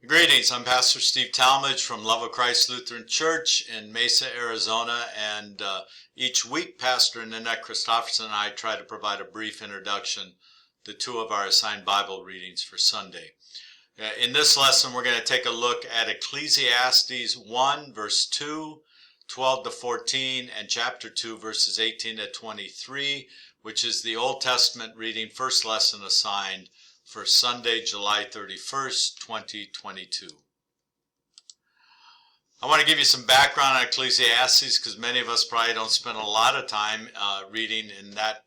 Greetings, I'm Pastor Steve Talmage from Love of Christ Lutheran Church in Mesa, Arizona, and each week Pastor Nanette Christofferson and I try to provide a brief introduction to two of our assigned Bible readings for Sunday. In this lesson we're going to take a look at Ecclesiastes 1 verse 2, 12 to 14, and chapter 2 verses 18 to 23, which is the Old Testament reading first lesson assigned for Sunday, July 31st, 2022. I want to give you some background on Ecclesiastes because many of us probably don't spend a lot of time reading in that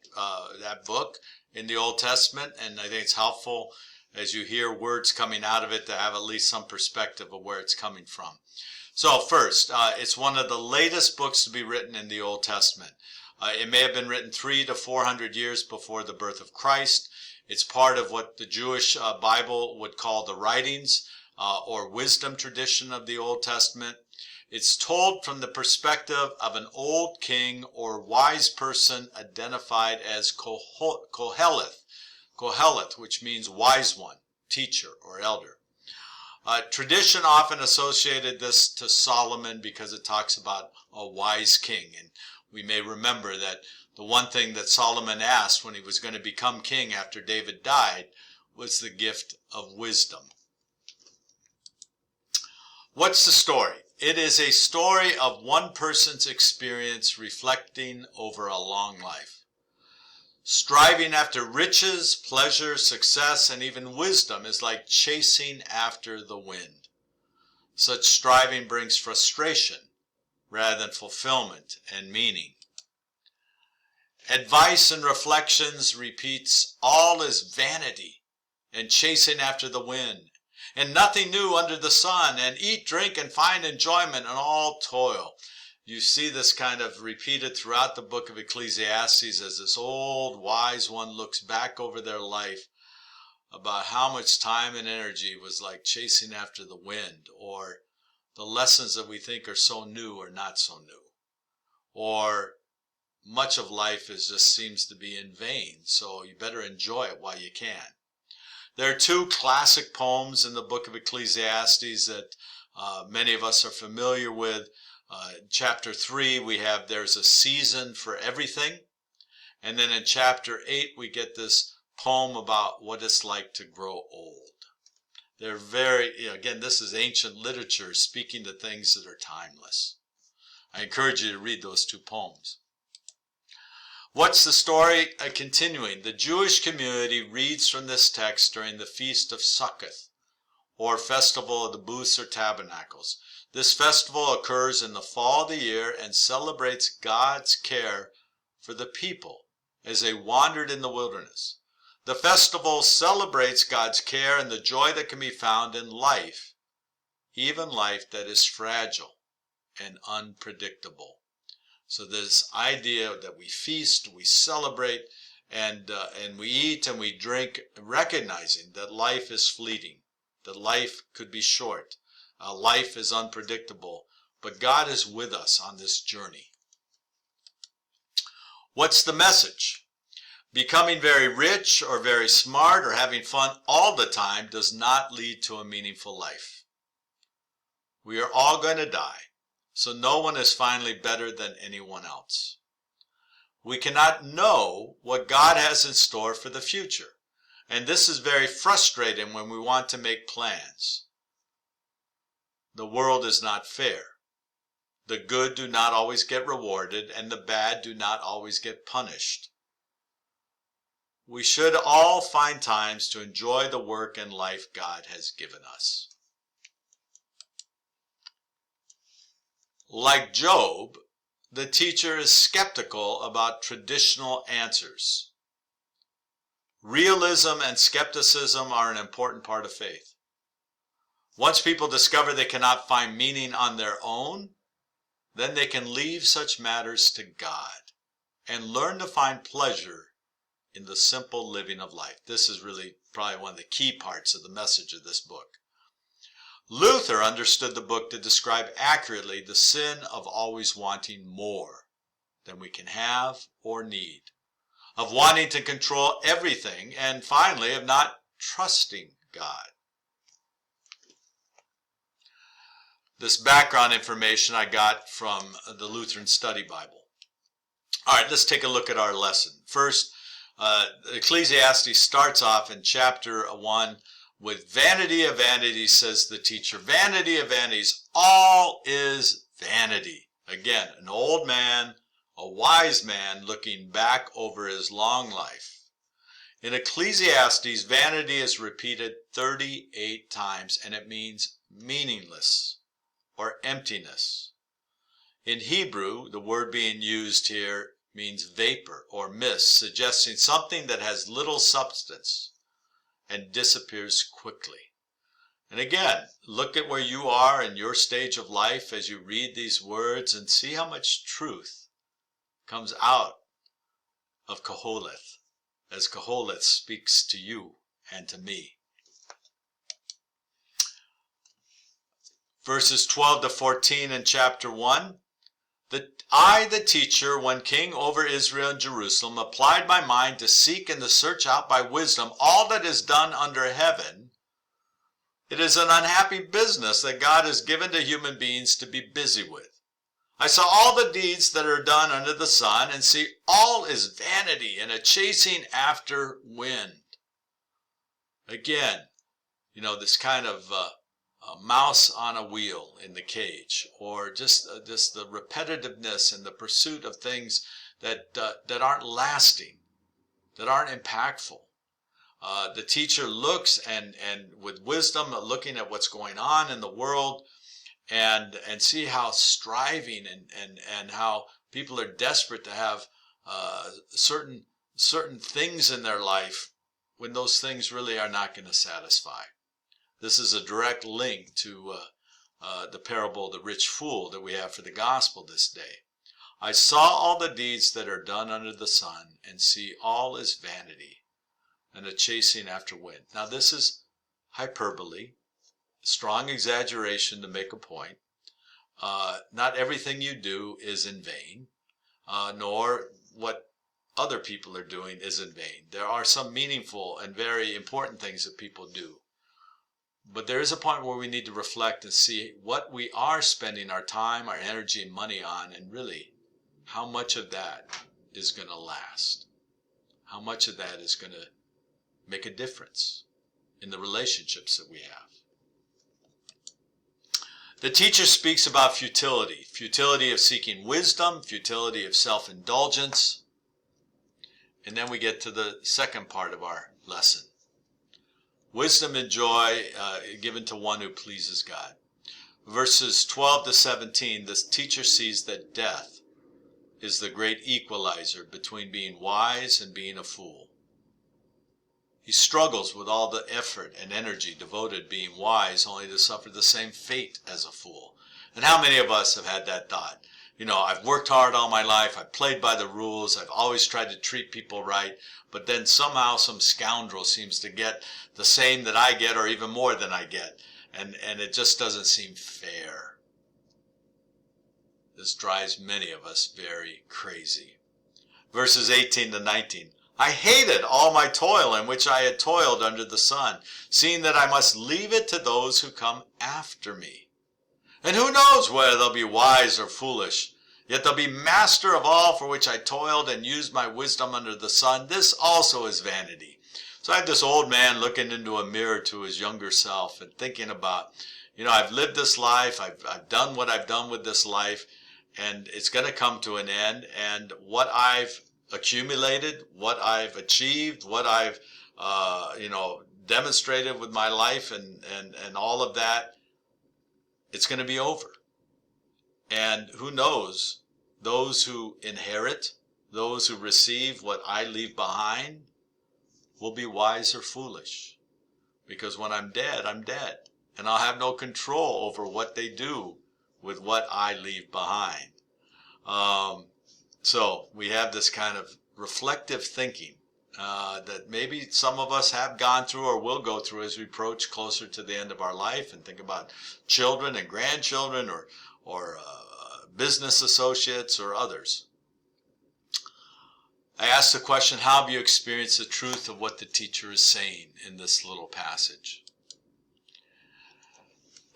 book in the Old Testament, and I think it's helpful as you hear words coming out of it to have at least some perspective of where it's coming from. So first, it's one of the latest books to be written in the Old Testament. It may have been written 300 to 400 years before the birth of Christ. It's part of what the Jewish Bible would call the writings or wisdom tradition of the Old Testament. It's told from the perspective of an old king or wise person identified as Koheleth, which means wise one, teacher, or elder. Tradition often associated this to Solomon because it talks about a wise king, and we may remember that the one thing that Solomon asked when he was going to become king after David died was the gift of wisdom. What's the story? It is a story of one person's experience reflecting over a long life. Striving after riches, pleasure, success, and even wisdom is like chasing after the wind. Such striving brings frustration rather than fulfillment and meaning. Advice and reflections repeats, all is vanity and chasing after the wind, and nothing new under the sun, and eat, drink, and find enjoyment and all toil. You see this kind of repeated throughout the book of Ecclesiastes as this old wise one looks back over their life about how much time and energy was like chasing after the wind, or the lessons that we think are so new are not so new, or much of life just seems to be in vain, so you better enjoy it while you can. There are two classic poems in the book of Ecclesiastes that many of us are familiar with. Chapter 3 we have There's a Season for Everything, and then in chapter 8 we get this poem about what it's like to grow old. They're very, again, this is ancient literature speaking to things that are timeless. I encourage you to read those two poems. What's the story? Continuing, the Jewish community reads from this text during the Feast of Succoth, or Festival of the Booths or Tabernacles. This festival occurs in the fall of the year and celebrates God's care for the people as they wandered in the wilderness. The festival celebrates God's care and the joy that can be found in life, even life that is fragile and unpredictable. So this idea that we feast, we celebrate, and we eat and we drink, recognizing that life is fleeting, that life could be short, life is unpredictable, but God is with us on this journey. What's the message? Becoming very rich or very smart or having fun all the time does not lead to a meaningful life. We are all going to die. So no one is finally better than anyone else. We cannot know what God has in store for the future. And this is very frustrating when we want to make plans. The world is not fair. The good do not always get rewarded, and the bad do not always get punished. We should all find times to enjoy the work and life God has given us. Like Job, the teacher is skeptical about traditional answers. Realism and skepticism are an important part of faith. Once people discover they cannot find meaning on their own, then they can leave such matters to God and learn to find pleasure in the simple living of life. This is really probably one of the key parts of the message of this book. Luther understood the book to describe accurately the sin of always wanting more than we can have or need, of wanting to control everything, and finally of not trusting God. This background information I got from the Lutheran Study Bible. All right, let's take a look at our lesson. First, Ecclesiastes starts off in chapter 1 with vanity of vanities, says the teacher. Vanity of vanities, all is vanity. Again, an old man, a wise man looking back over his long life. In Ecclesiastes, vanity is repeated 38 times, and it means meaningless or emptiness. In Hebrew, the word being used here means vapor or mist, suggesting something that has little substance and disappears quickly. And again, look at where you are in your stage of life as you read these words and see how much truth comes out of Koholeth, as Koholeth speaks to you and to me. Verses 12 to 14 in chapter 1. I, the teacher, when king over Israel and Jerusalem, applied my mind to seek and to search out by wisdom all that is done under heaven. It is an unhappy business that God has given to human beings to be busy with. I saw all the deeds that are done under the sun, and see all is vanity and a chasing after wind. Again, this kind of a mouse on a wheel in the cage, or just the repetitiveness and the pursuit of things that aren't lasting, that aren't impactful. The teacher looks and with wisdom, looking at what's going on in the world, and see how striving and how people are desperate to have certain things in their life when those things really are not going to satisfy. This is a direct link to the parable of the rich fool that we have for the gospel this day. I saw all the deeds that are done under the sun, and see all is vanity and a chasing after wind. Now this is hyperbole, strong exaggeration to make a point. Not everything you do is in vain, nor what other people are doing is in vain. There are some meaningful and very important things that people do. But there is a point where we need to reflect and see what we are spending our time, our energy, and money on, and really how much of that is going to last. How much of that is going to make a difference in the relationships that we have. The teacher speaks about futility. Futility of seeking wisdom, futility of self-indulgence. And then we get to the second part of our lesson. Wisdom and joy given to one who pleases God. Verses 12 to 17, the teacher sees that death is the great equalizer between being wise and being a fool. He struggles with all the effort and energy devoted being wise, only to suffer the same fate as a fool. And how many of us have had that thought? I've worked hard all my life, I've played by the rules, I've always tried to treat people right, but then somehow some scoundrel seems to get the same that I get, or even more than I get. And it just doesn't seem fair. This drives many of us very crazy. Verses 18 to 19. I hated all my toil in which I had toiled under the sun, seeing that I must leave it to those who come after me. And who knows whether they'll be wise or foolish? Yet they'll be master of all for which I toiled and used my wisdom under the sun. This also is vanity. So I have this old man looking into a mirror to his younger self and thinking about, I've lived this life, I've done what I've done with this life, and it's going to come to an end. And what I've accumulated, what I've achieved, what I've, demonstrated with my life and all of that, it's going to be over. And who knows, those who inherit, those who receive what I leave behind, will be wise or foolish. Because when I'm dead, I'm dead. And I'll have no control over what they do with what I leave behind. So we have this kind of reflective thinking that maybe some of us have gone through or will go through as we approach closer to the end of our life and think about children and grandchildren or business associates or others. I asked the question, how have you experienced the truth of what the teacher is saying in this little passage?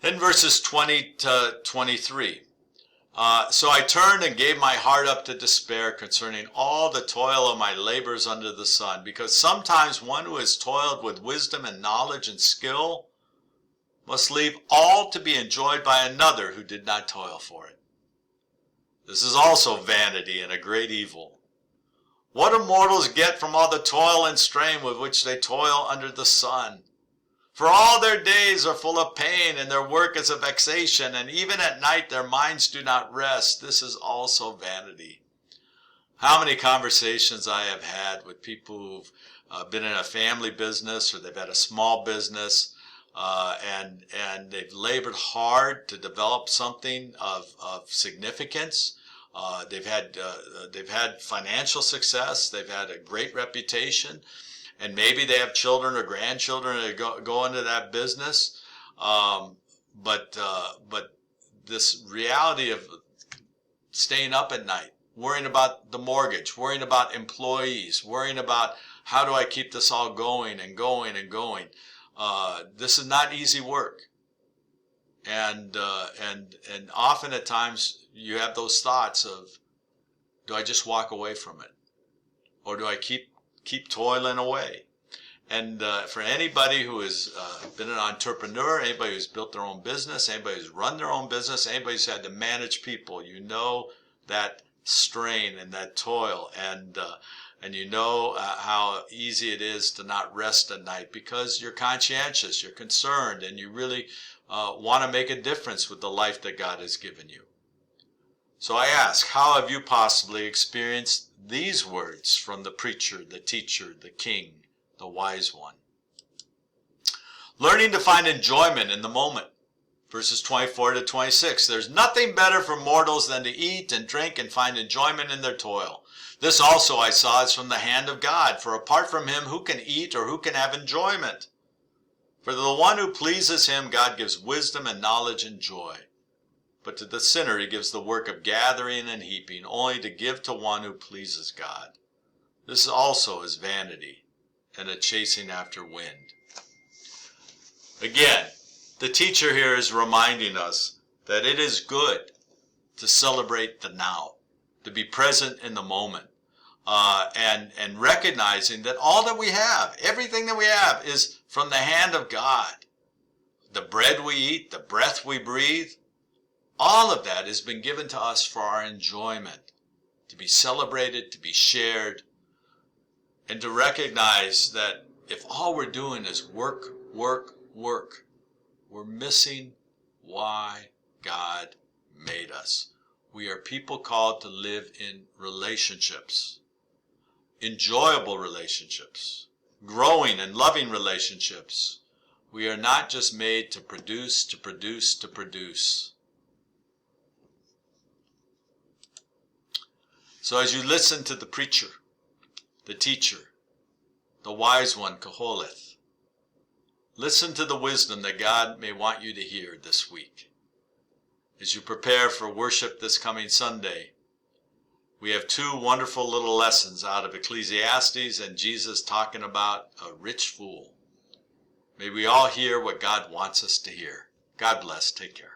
In verses 20 to 23, so I turned and gave my heart up to despair concerning all the toil of my labors under the sun, because sometimes one who has toiled with wisdom and knowledge and skill must leave all to be enjoyed by another who did not toil for it. This is also vanity and a great evil. What do mortals get from all the toil and strain with which they toil under the sun? For all their days are full of pain, and their work is a vexation, and even at night their minds do not rest. This is also vanity. How many conversations I have had with people who've been in a family business, or they've had a small business, and they've labored hard to develop something of significance. They've had financial success. They've had a great reputation. And maybe they have children or grandchildren that go into that business, but this reality of staying up at night, worrying about the mortgage, worrying about employees, worrying about how do I keep this all going and going and going. This is not easy work, and often at times you have those thoughts of, do I just walk away from it, or do I keep toiling away? And for anybody who has been an entrepreneur, anybody who's built their own business, anybody who's run their own business, anybody who's had to manage people, you know that strain and that toil, and you know how easy it is to not rest at night because you're conscientious, you're concerned, and you really want to make a difference with the life that God has given you. So I ask, how have you possibly experienced these words from the preacher, the teacher, the king, the wise one? Learning to find enjoyment in the moment. Verses 24 to 26. There's nothing better for mortals than to eat and drink and find enjoyment in their toil. This also I saw is from the hand of God, for apart from him who can eat or who can have enjoyment? For to the one who pleases him, God gives wisdom and knowledge and joy. But to the sinner he gives the work of gathering and heaping, only to give to one who pleases God. This also is vanity and a chasing after wind. Again, the teacher here is reminding us that it is good to celebrate the now, to be present in the moment, and recognizing that all that we have, everything that we have, is from the hand of God. The bread we eat, the breath we breathe, all of that has been given to us for our enjoyment, to be celebrated, to be shared, and to recognize that if all we're doing is work, work, work, we're missing why God made us. We are people called to live in relationships, enjoyable relationships, growing and loving relationships. We are not just made to produce, to produce, to produce. So as you listen to the preacher, the teacher, the wise one, Koholeth, listen to the wisdom that God may want you to hear this week. As you prepare for worship this coming Sunday, we have two wonderful little lessons out of Ecclesiastes and Jesus talking about a rich fool. May we all hear what God wants us to hear. God bless. Take care.